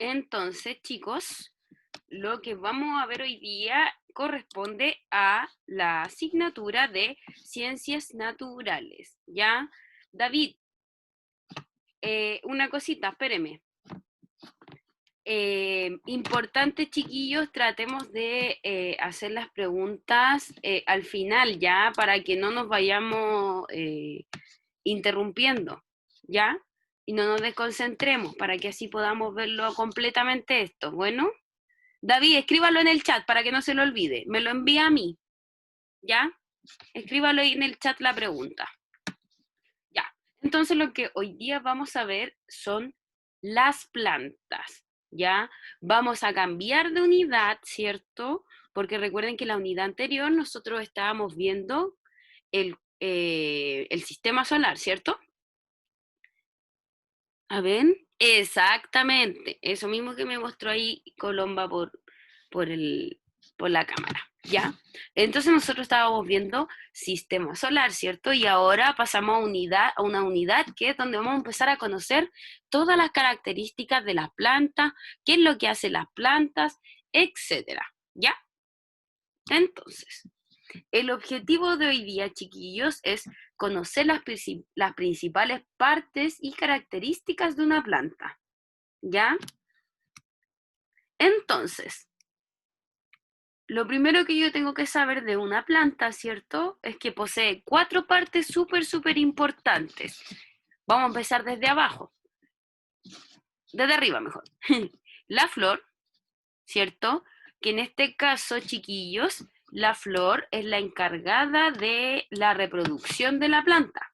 Entonces, chicos, lo que vamos a ver hoy día corresponde a la asignatura de Ciencias Naturales, ¿ya? David, una cosita, espéreme. Importante, chiquillos, tratemos de hacer las preguntas al final, ¿ya? Para que no nos vayamos interrumpiendo, ¿ya? Y no nos desconcentremos, para que así podamos verlo completamente esto, ¿bueno? David, escríbalo en el chat para que no se lo olvide. Me lo envía a mí, ¿ya? Escríbalo ahí en el chat la pregunta. Ya. Entonces lo que hoy día vamos a ver son las plantas, ¿ya? Vamos a cambiar de unidad, ¿cierto? Porque recuerden que en la unidad anterior nosotros estábamos viendo el sistema solar, ¿cierto? A ver, exactamente, eso mismo que me mostró ahí Colomba por, el, por la cámara, ¿ya? Entonces nosotros estábamos viendo sistema solar, ¿cierto? Y ahora pasamos a una unidad que es donde vamos a empezar a conocer todas las características de las plantas, qué es lo que hacen las plantas, etcétera, ¿ya? Entonces, el objetivo de hoy día, chiquillos, es conocer las principales partes y características de una planta. ¿Ya? Entonces, lo primero que yo tengo que saber de una planta, ¿cierto? Es que posee 4 partes súper importantes. Vamos a empezar desde abajo. Desde arriba mejor. La flor, ¿cierto? Que en este caso, chiquillos, la flor es la encargada de la reproducción de la planta.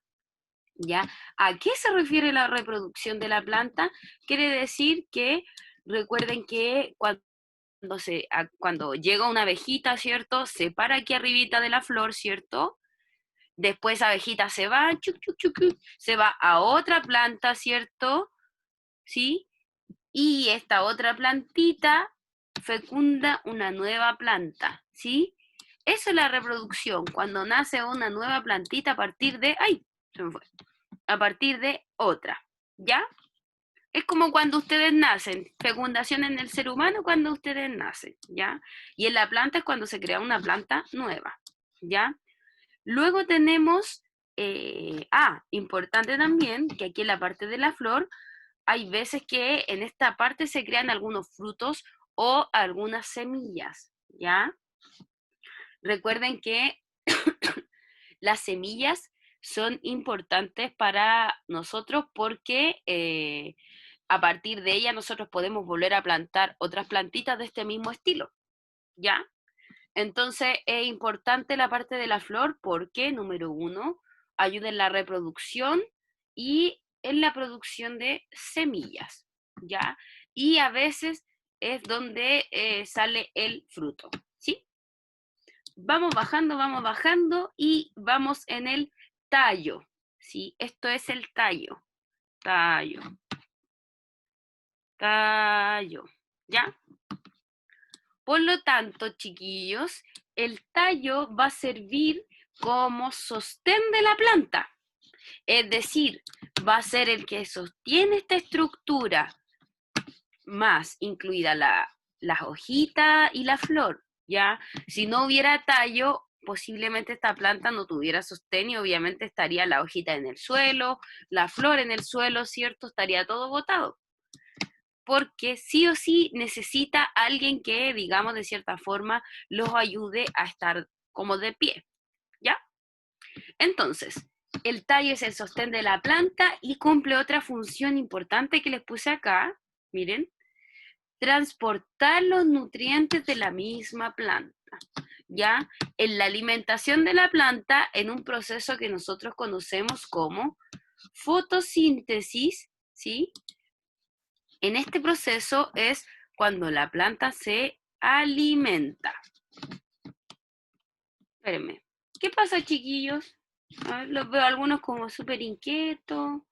¿Ya? ¿A qué se refiere la reproducción de la planta? Quiere decir que recuerden que cuando llega una abejita, ¿cierto? Se para aquí arribita de la flor, ¿cierto? Después esa abejita se va, chuc, chuc, chuc, chuc, se va a otra planta, ¿cierto? ¿Sí? Y esta otra plantita fecunda una nueva planta, ¿sí? Eso es la reproducción, cuando nace una nueva plantita a partir de, ¡ay! Se me fue. A partir de otra, ¿ya? Es como cuando ustedes nacen, fecundación en el ser humano cuando ustedes nacen, ¿ya? Y en la planta es cuando se crea una planta nueva, ¿ya? Luego tenemos, importante también, que aquí en la parte de la flor, hay veces que en esta parte se crean algunos frutos o algunas semillas, ¿ya? Recuerden que las semillas son importantes para nosotros porque a partir de ella nosotros podemos volver a plantar otras plantitas de este mismo estilo, ¿ya? Entonces es importante la parte de la flor porque, número uno, ayuda en la reproducción y en la producción de semillas, ¿ya? Y a veces es donde sale el fruto, ¿sí? Vamos bajando y vamos en el tallo, ¿sí? Esto es el tallo, tallo, tallo, ¿ya? Por lo tanto, chiquillos, el tallo va a servir como sostén de la planta. Es decir, va a ser el que sostiene esta estructura, más incluida las hojitas y la flor, ¿ya? Si no hubiera tallo, posiblemente esta planta no tuviera sostén y obviamente estaría la hojita en el suelo, la flor en el suelo, ¿cierto? Estaría todo botado. Porque sí o sí necesita alguien que, digamos, de cierta forma, los ayude a estar como de pie, ¿ya? Entonces, el tallo es el sostén de la planta y cumple otra función importante que les puse acá, miren, transportar los nutrientes de la misma planta, ¿ya? En la alimentación de la planta en un proceso que nosotros conocemos como fotosíntesis, ¿sí? En este proceso es cuando la planta se alimenta. Espérenme. ¿Qué pasa, chiquillos? A ver, los veo algunos como súper inquietos.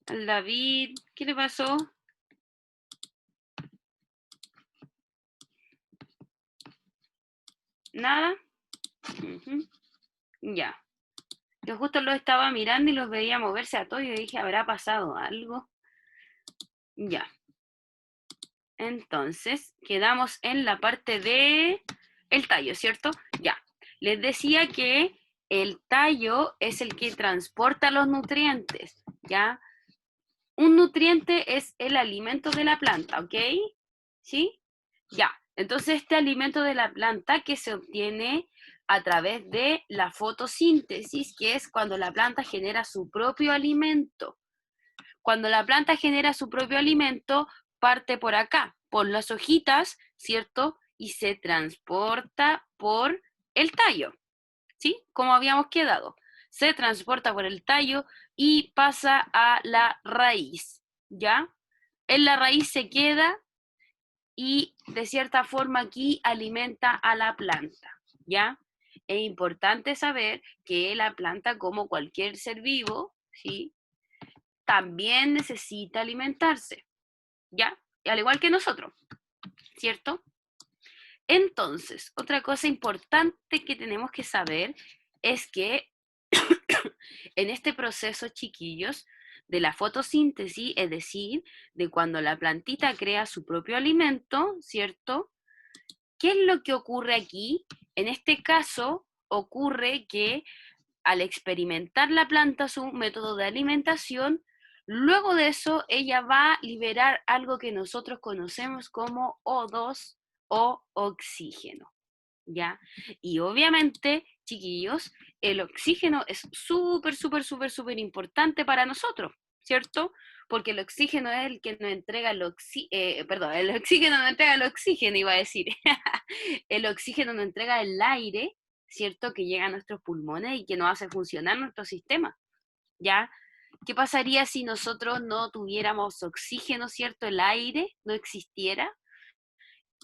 Al David, ¿qué le pasó? ¿Nada? Ujú. Ya. Yo justo los estaba mirando y los veía moverse a todos y yo dije, ¿habrá pasado algo? Ya. Entonces, quedamos en la parte de el tallo, ¿cierto? Ya. Les decía que el tallo es el que transporta los nutrientes, ¿ya? Un nutriente es el alimento de la planta, ¿ok? ¿Sí? Ya. Entonces, este alimento de la planta que se obtiene a través de la fotosíntesis, que es cuando la planta genera su propio alimento. Cuando la planta genera su propio alimento, parte por acá, por las hojitas, ¿cierto? Y se transporta por el tallo, ¿sí? Como habíamos quedado. Se transporta por el tallo y pasa a la raíz, ¿ya? En la raíz se queda y de cierta forma aquí alimenta a la planta, ¿ya? Es importante saber que la planta, como cualquier ser vivo, ¿sí? También necesita alimentarse, ¿ya? Al igual que nosotros, ¿cierto? Entonces, otra cosa importante que tenemos que saber es que en este proceso, chiquillos, de la fotosíntesis, es decir, de cuando la plantita crea su propio alimento, ¿cierto? ¿Qué es lo que ocurre aquí? En este caso, ocurre que al experimentar la planta su método de alimentación, luego de eso ella va a liberar algo que nosotros conocemos como O2 o oxígeno, ¿ya? Y obviamente, chiquillos, el oxígeno es súper, súper, súper, súper importante para nosotros, ¿cierto? Porque el oxígeno es el que nos entrega perdón, el oxígeno nos entrega el oxígeno, iba a decir. El oxígeno nos entrega el aire, ¿cierto? Que llega a nuestros pulmones y que nos hace funcionar nuestro sistema, ¿ya? ¿Qué pasaría si nosotros no tuviéramos oxígeno, ¿cierto? El aire no existiera,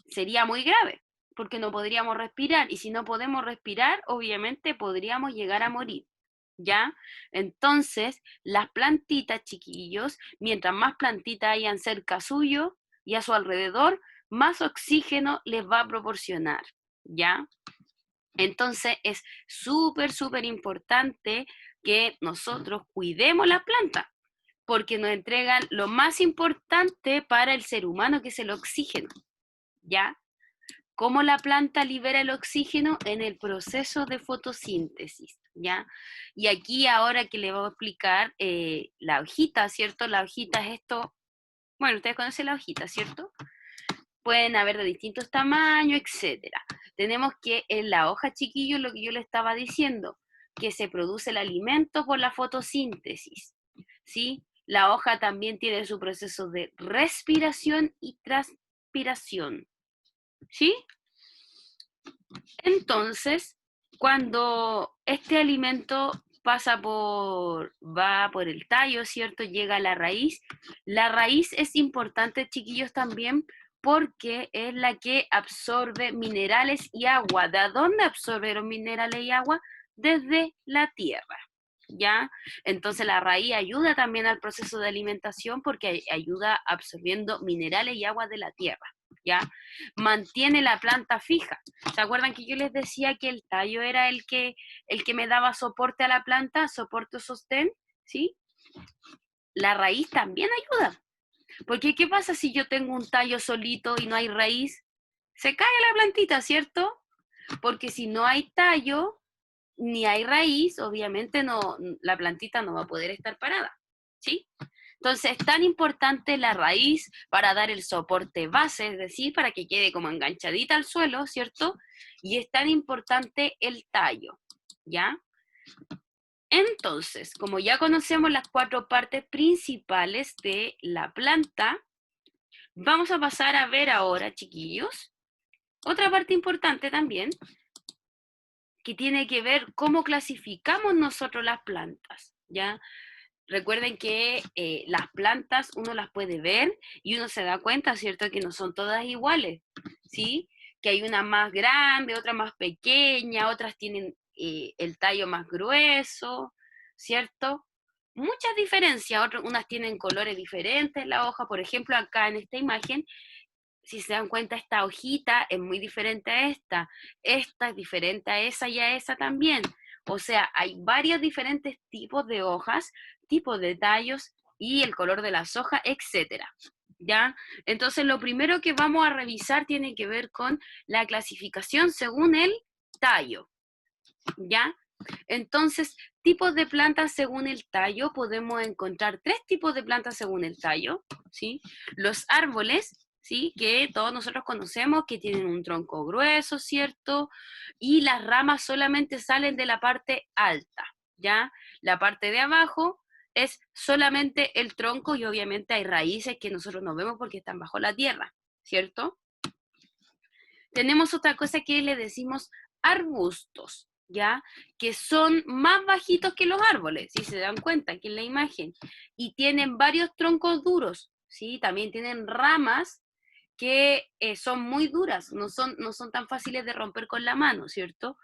sería muy grave, porque no podríamos respirar, y si no podemos respirar, obviamente podríamos llegar a morir, ¿ya? Entonces, las plantitas, chiquillos, mientras más plantitas hayan cerca suyo y a su alrededor, más oxígeno les va a proporcionar, ¿ya? Entonces, es súper, súper importante que nosotros cuidemos las plantas, porque nos entregan lo más importante para el ser humano, que es el oxígeno, ¿ya? ¿Cómo la planta libera el oxígeno? En el proceso de fotosíntesis, ¿ya? Y aquí ahora que le voy a explicar la hojita, ¿cierto? La hojita es esto, bueno, ustedes conocen la hojita, ¿cierto? Pueden haber de distintos tamaños, etcétera. Tenemos que en la hoja, chiquillos, lo que yo le estaba diciendo, que se produce el alimento por la fotosíntesis, ¿sí? La hoja también tiene su proceso de respiración y transpiración, ¿sí? Entonces, cuando este alimento va por el tallo, ¿cierto? Llega a la raíz. La raíz es importante, chiquillos, también porque es la que absorbe minerales y agua. ¿De dónde absorbe los minerales y agua? Desde la tierra, ¿ya? Entonces la raíz ayuda también al proceso de alimentación porque ayuda absorbiendo minerales y agua de la tierra, ¿ya? Mantiene la planta fija. ¿Se acuerdan que yo les decía que el tallo era el que me daba soporte a la planta, soporte o sostén? ¿Sí? La raíz también ayuda. Porque ¿qué pasa si yo tengo un tallo solito y no hay raíz? Se cae la plantita, ¿cierto? Porque si no hay tallo ni hay raíz, obviamente no, la plantita no va a poder estar parada, ¿sí? Entonces es tan importante la raíz para dar el soporte base, es decir, para que quede como enganchadita al suelo, ¿cierto? Y es tan importante el tallo, ¿ya? Entonces, como ya conocemos las cuatro partes principales de la planta, vamos a pasar a ver ahora, chiquillos, otra parte importante también, que tiene que ver cómo clasificamos nosotros las plantas, ¿ya? Recuerden que las plantas uno las puede ver y uno se da cuenta, ¿cierto? Que no son todas iguales, ¿sí? Que hay una más grande, otra más pequeña, otras tienen el tallo más grueso, ¿cierto? Muchas diferencias, unas tienen colores diferentes en la hoja, por ejemplo, acá en esta imagen, si se dan cuenta, esta hojita es muy diferente a esta es diferente a esa y a esa también. O sea, hay varios diferentes tipos de hojas, tipos de tallos y el color de las hojas, etcétera. ¿Ya? Entonces, lo primero que vamos a revisar tiene que ver con la clasificación según el tallo, ¿ya? Entonces, tipos de plantas según el tallo, podemos encontrar 3 tipos de plantas según el tallo, ¿sí? Los árboles, ¿sí? Que todos nosotros conocemos, que tienen un tronco grueso, ¿cierto? Y las ramas solamente salen de la parte alta, ¿ya? La parte de abajo es solamente el tronco y obviamente hay raíces que nosotros no vemos porque están bajo la tierra, ¿cierto? Tenemos otra cosa que le decimos arbustos, ¿ya? Que son más bajitos que los árboles, si se dan cuenta aquí en la imagen, y tienen varios troncos duros, ¿sí? También tienen ramas que son muy duras, no son tan fáciles de romper con la mano, ¿cierto?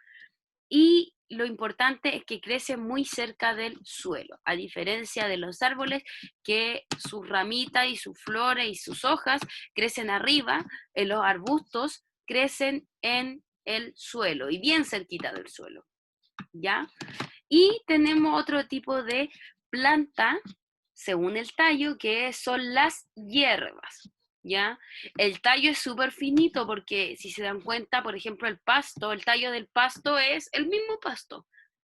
Y lo importante es que crecen muy cerca del suelo, a diferencia de los árboles que sus ramitas y sus flores y sus hojas crecen arriba, en los arbustos crecen en el suelo y bien cerquita del suelo, ¿ya? Y tenemos otro tipo de planta, según el tallo, que son las hierbas, ¿ya? El tallo es súper finito porque si se dan cuenta, por ejemplo, el tallo del pasto es el mismo pasto,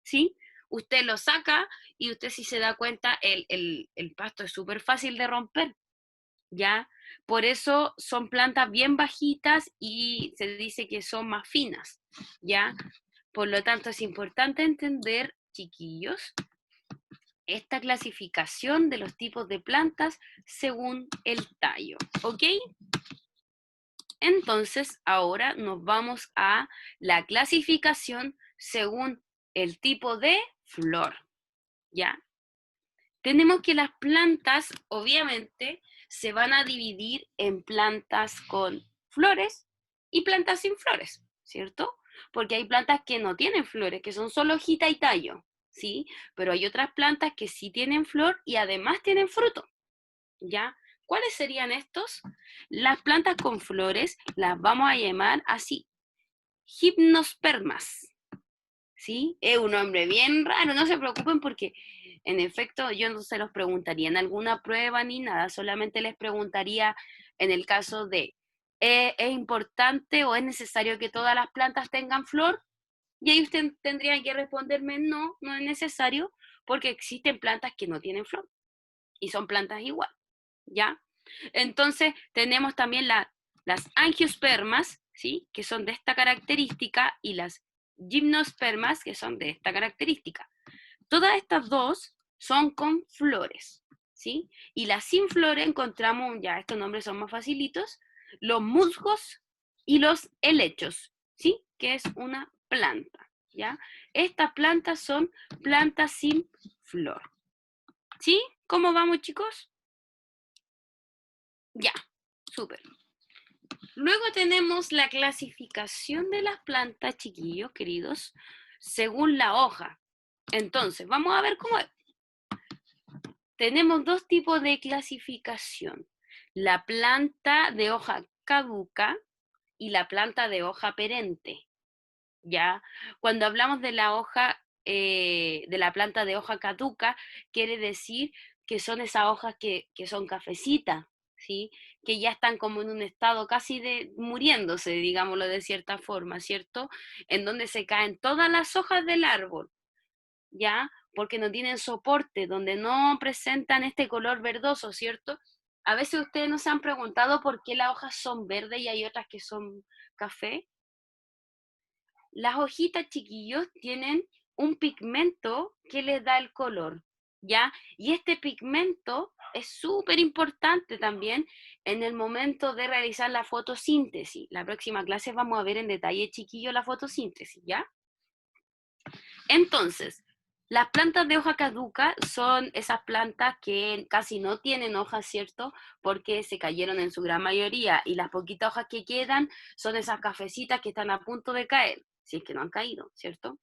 ¿sí? Usted lo saca y usted si se da cuenta, el pasto es súper fácil de romper, ¿ya? Por eso son plantas bien bajitas y se dice que son más finas, ¿ya? Por lo tanto, es importante entender, chiquillos, esta clasificación de los tipos de plantas según el tallo, ¿ok? Entonces, ahora nos vamos a la clasificación según el tipo de flor, ¿ya? Tenemos que las plantas, obviamente, se van a dividir en plantas con flores y plantas sin flores, ¿cierto? Porque hay plantas que no tienen flores, que son solo hojita y tallo, ¿sí? Pero hay otras plantas que sí tienen flor y además tienen fruto, ¿ya? ¿Cuáles serían estos? Las plantas con flores las vamos a llamar así, gimnospermas, ¿sí? Es un nombre bien raro, no se preocupen porque en efecto yo no se los preguntaría en alguna prueba ni nada, solamente les preguntaría en el caso de, ¿es importante o es necesario que todas las plantas tengan flor? Y ahí usted tendría que responderme, no, no es necesario porque existen plantas que no tienen flor y son plantas igual, ¿ya? Entonces tenemos también las angiospermas, ¿sí? Que son de esta característica, y las gimnospermas, que son de esta característica. Todas estas dos son con flores, ¿sí? Y las sin flores encontramos, ya estos nombres son más facilitos, los musgos y los helechos, ¿sí? Que es una planta, ¿ya? Estas plantas son plantas sin flor, ¿sí? ¿Cómo vamos, chicos? Ya, súper. Luego tenemos la clasificación de las plantas, chiquillos, queridos, según la hoja. Entonces, vamos a ver cómo es. Tenemos dos tipos de clasificación. La planta de hoja caduca y la planta de hoja perenne. ¿Ya? Cuando hablamos de la hoja, de la planta de hoja caduca, quiere decir que son esas hojas que son cafecitas, ¿sí? Que ya están como en un estado casi de muriéndose, digámoslo de cierta forma, ¿cierto? En donde se caen todas las hojas del árbol, ¿ya? Porque no tienen soporte, donde no presentan este color verdoso, ¿cierto? A veces ustedes nos han preguntado por qué las hojas son verdes y hay otras que son café. Las hojitas, chiquillos, tienen un pigmento que les da el color, ¿ya? Y este pigmento es súper importante también en el momento de realizar la fotosíntesis. La próxima clase vamos a ver en detalle, chiquillos, la fotosíntesis, ¿ya? Entonces, las plantas de hoja caduca son esas plantas que casi no tienen hojas, ¿cierto? Porque se cayeron en su gran mayoría y las poquitas hojas que quedan son esas cafecitas que están a punto de caer, si es que no han caído, ¿cierto?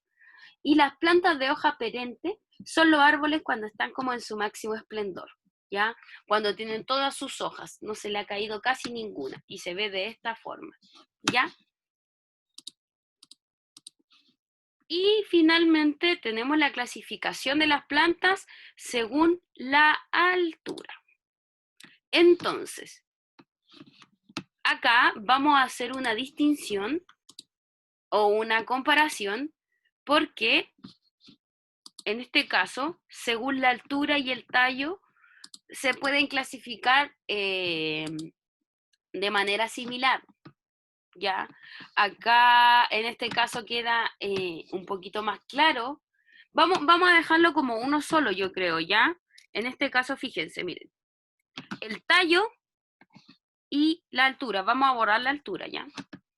Y las plantas de hoja perenne son los árboles cuando están como en su máximo esplendor, ¿ya? Cuando tienen todas sus hojas, no se le ha caído casi ninguna y se ve de esta forma, ¿ya? Y finalmente tenemos la clasificación de las plantas según la altura. Entonces, acá vamos a hacer una distinción o una comparación porque en este caso, según la altura y el tallo, se pueden clasificar de manera similar. ¿Ya? Acá en este caso queda un poquito más claro. Vamos a dejarlo como uno solo, yo creo, ¿ya? En este caso, fíjense, miren. El tallo y la altura. Vamos a borrar la altura, ¿ya?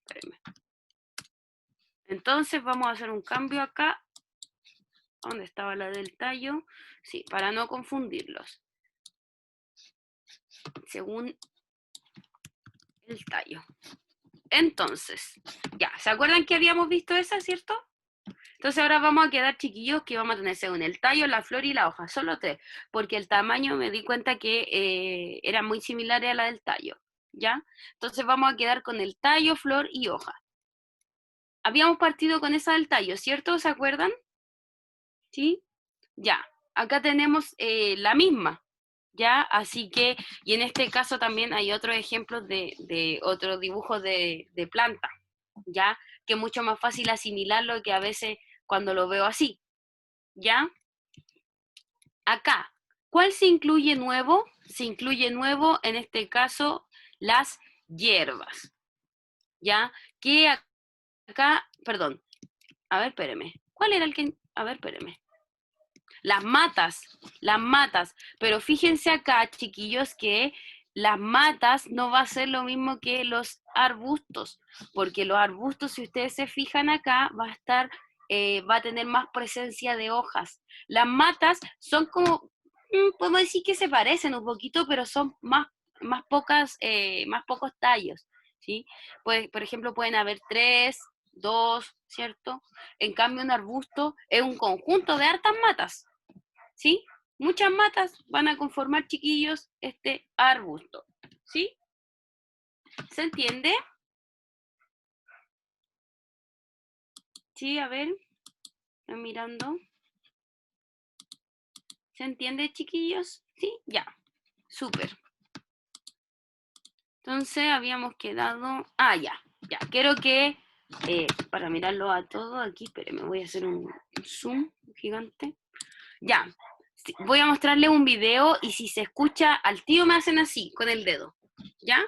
Espérenme. Entonces vamos a hacer un cambio acá. ¿Dónde estaba la del tallo? Sí, para no confundirlos. Según el tallo. Entonces, ya, ¿se acuerdan que habíamos visto esa, cierto? Entonces ahora vamos a quedar chiquillos que vamos a tener según el tallo, la flor y la hoja, solo tres, porque el tamaño me di cuenta que era muy similar a la del tallo, ¿ya? Entonces vamos a quedar con el tallo, flor y hoja. Habíamos partido con esa del tallo, ¿cierto? ¿Se acuerdan? ¿Sí? Ya, acá tenemos la misma, ¿ya? Así que, y en este caso también hay otros ejemplos de otros dibujos de planta, ¿ya? Que es mucho más fácil asimilarlo que a veces cuando lo veo así, ¿ya? Acá, ¿cuál se incluye nuevo? Se incluye nuevo, en este caso, las hierbas, ¿ya? Que acá, perdón, a ver, espéreme. ¿Cuál era el que...? A ver, espéreme. Las matas. Pero fíjense acá, chiquillos, que las matas no va a ser lo mismo que los arbustos, porque los arbustos, si ustedes se fijan acá, va a tener más presencia de hojas. Las matas son como, podemos decir que se parecen un poquito, pero son más pocos tallos, ¿sí? Pues, por ejemplo, pueden haber 3, 2, ¿cierto? En cambio, un arbusto es un conjunto de hartas matas, ¿sí? Muchas matas van a conformar, chiquillos, este arbusto, ¿sí? ¿Se entiende? Sí, a ver, estoy mirando. ¿Se entiende, chiquillos? Sí, ya, súper. Entonces habíamos quedado... Ah, ya. Quiero que, para mirarlo a todo, aquí, espérenme, voy a hacer un zoom gigante. Ya, sí, voy a mostrarle un video y si se escucha al tío me hacen así, con el dedo, ¿ya?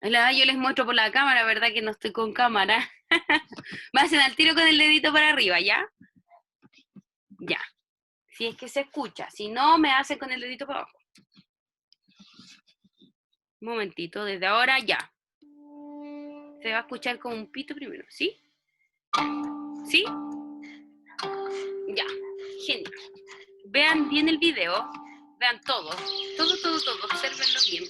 Yo les muestro por la cámara, ¿verdad? Que no estoy con cámara. Me hacen al tiro con el dedito para arriba, ¿ya? Ya. Si es que se escucha. Si no, me hace con el dedito para abajo. Un momentito, desde ahora ya. Se va a escuchar con un pito primero, ¿sí? ¿Sí? Ya. Genial. Vean bien el video. Vean todo. Todo. Observenlo bien.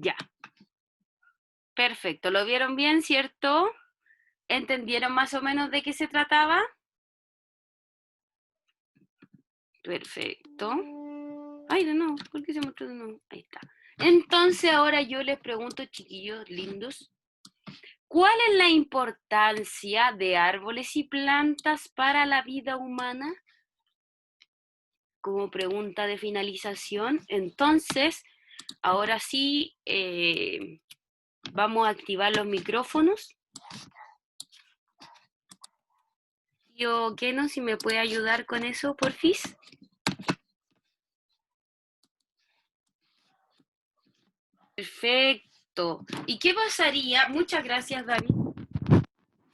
Ya. Perfecto. ¿Lo vieron bien, cierto? ¿Entendieron más o menos de qué se trataba? Perfecto. Ay, de nuevo, ¿por qué se mostró de nuevo? Ahí está. Entonces ahora yo les pregunto, chiquillos lindos, ¿cuál es la importancia de árboles y plantas para la vida humana? Como pregunta de finalización. Entonces, ahora sí, vamos a activar los micrófonos. Tío Keno, si me puede ayudar con eso, porfis. Perfecto. ¿Y qué pasaría? Muchas gracias, David.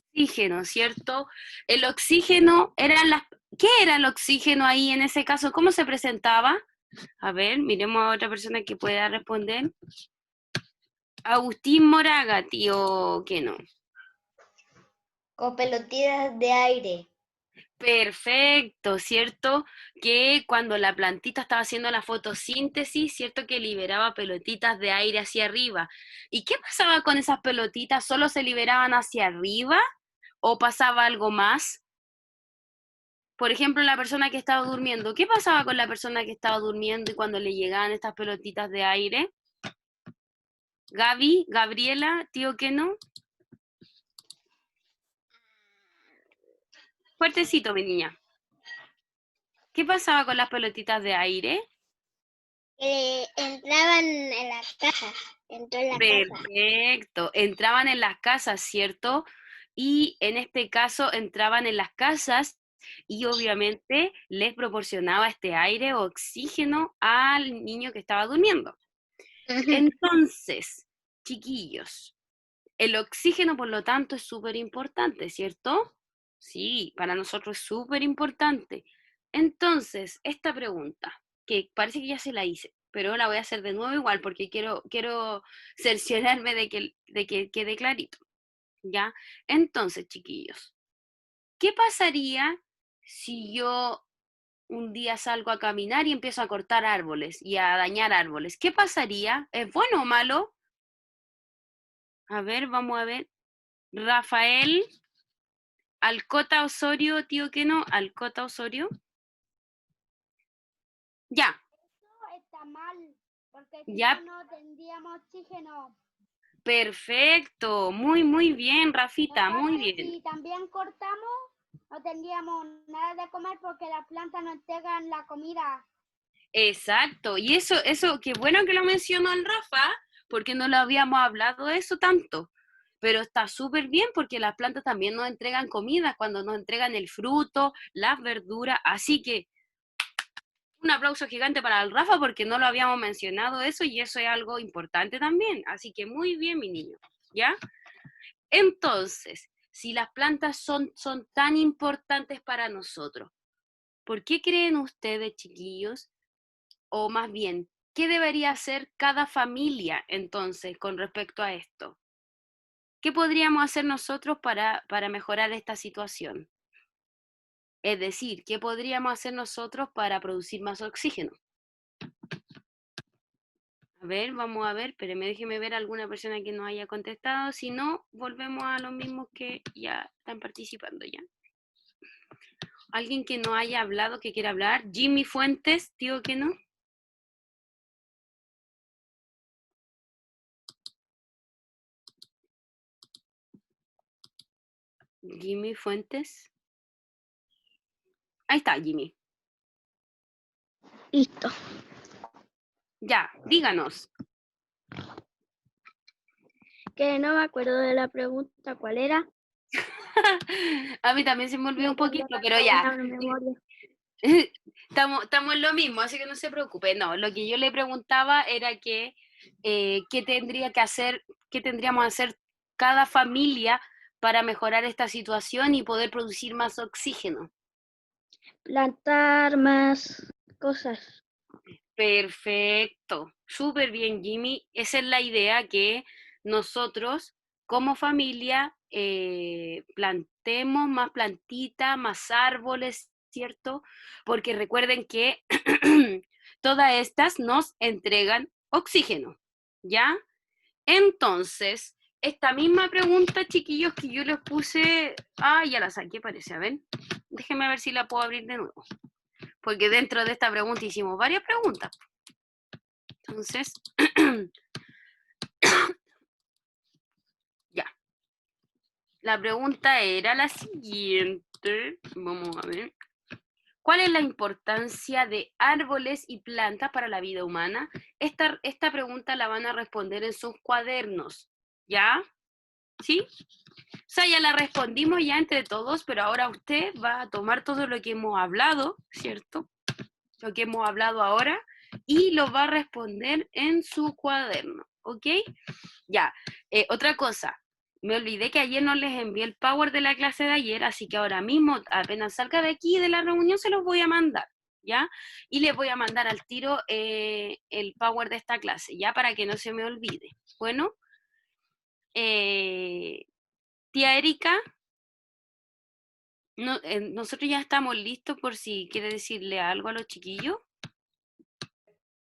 Oxígeno, ¿cierto? El oxígeno ¿Qué era el oxígeno ahí en ese caso? ¿Cómo se presentaba? A ver, miremos a otra persona que pueda responder. Agustín Moraga, tío, ¿qué no? Con pelotitas de aire. Perfecto, ¿cierto? Que cuando la plantita estaba haciendo la fotosíntesis, ¿cierto? Que liberaba pelotitas de aire hacia arriba. ¿Y qué pasaba con esas pelotitas? ¿Solo se liberaban hacia arriba o pasaba algo más? Por ejemplo, la persona que estaba durmiendo, ¿qué pasaba con la persona que estaba durmiendo y cuando le llegaban estas pelotitas de aire? Gaby, Gabriela, tío que no. Fuertecito, mi niña. ¿Qué pasaba con las pelotitas de aire? Entraban en la casa, entró en la casa. Perfecto. Entraban en las casas, ¿cierto? Y en este caso entraban en las casas y obviamente les proporcionaba este aire o oxígeno al niño que estaba durmiendo. Ujú. Entonces, chiquillos, el oxígeno, por lo tanto, es súper importante, ¿cierto? Sí, para nosotros es súper importante. Entonces, esta pregunta, que parece que ya se la hice, pero la voy a hacer de nuevo igual porque quiero cerciorarme de que quede clarito, ¿ya? Entonces, chiquillos, ¿qué pasaría si yo un día salgo a caminar y empiezo a cortar árboles y a dañar árboles? ¿Qué pasaría? ¿Es bueno o malo? A ver, vamos a ver. Rafael. Alcota Osorio, tío que no, Alcota Osorio. Ya, Eso está mal, porque si no, ya, no tendríamos oxígeno. perfecto. Muy, muy bien, Y Rafita, muy aparte, bien. si también cortamos, no tendríamos nada de comer porque las plantas no entregan la comida. Exacto. Y eso, qué bueno que lo mencionó el Rafa, porque no lo habíamos hablado de eso tanto. Pero está súper bien porque las plantas también nos entregan comida cuando nos entregan el fruto, las verduras. Así que un aplauso gigante para el Rafa porque no lo habíamos mencionado eso y eso es algo importante también. Así que muy bien, mi niño. ¿Ya? Entonces, si las plantas son tan importantes para nosotros, ¿por qué creen ustedes, chiquillos? O más bien, ¿qué debería hacer cada familia entonces con respecto a esto? ¿Qué podríamos hacer nosotros para mejorar esta situación? Es decir, ¿qué podríamos hacer nosotros para producir más oxígeno? A ver, vamos a ver, pero déjeme ver alguna persona que no haya contestado. Si no, volvemos a los mismos que ya están participando ya. ¿Alguien que no haya hablado, que quiera hablar? Jimmy Fuentes, digo que no. Jimmy Fuentes. Ahí está, Jimmy. Listo. Ya, díganos. Que no me acuerdo de la pregunta, ¿cuál era? A mí también se me olvidó No un tengo poquito, pero tanta ya. buena memoria. Estamos en lo mismo, así que no se preocupe. No, lo que yo le preguntaba era que qué tendría que hacer, qué tendríamos que hacer cada familia para mejorar esta situación y poder producir más oxígeno. Plantar más cosas. Perfecto, súper bien, Jimmy. Esa es la idea, que nosotros como familia plantemos más plantitas, más árboles, ¿cierto? Porque recuerden que todas estas nos entregan oxígeno, ¿ya? Entonces, esta misma pregunta, chiquillos, que yo les puse, ya la saqué, parece, a ver, déjenme ver si la puedo abrir de nuevo, porque dentro de esta pregunta hicimos varias preguntas. Entonces, ya. La pregunta era la siguiente. Vamos a ver. ¿Cuál es la importancia de árboles y plantas para la vida humana? Esta pregunta la van a responder en sus cuadernos. ¿Ya? ¿Sí? O sea, ya la respondimos ya entre todos, pero ahora usted va a tomar todo lo que hemos hablado, ¿cierto? Lo que hemos hablado ahora y lo va a responder en su cuaderno. ¿Ok? Ya, otra cosa, me olvidé que ayer no les envié el power de la clase de ayer, así que ahora mismo, apenas salga de aquí de la reunión, se los voy a mandar, ¿ya? Y les voy a mandar al tiro el power de esta clase, ¿ya? Para que no se me olvide. Bueno, tía Erika, No, nosotros ya estamos listos por si quiere decirle algo a los chiquillos.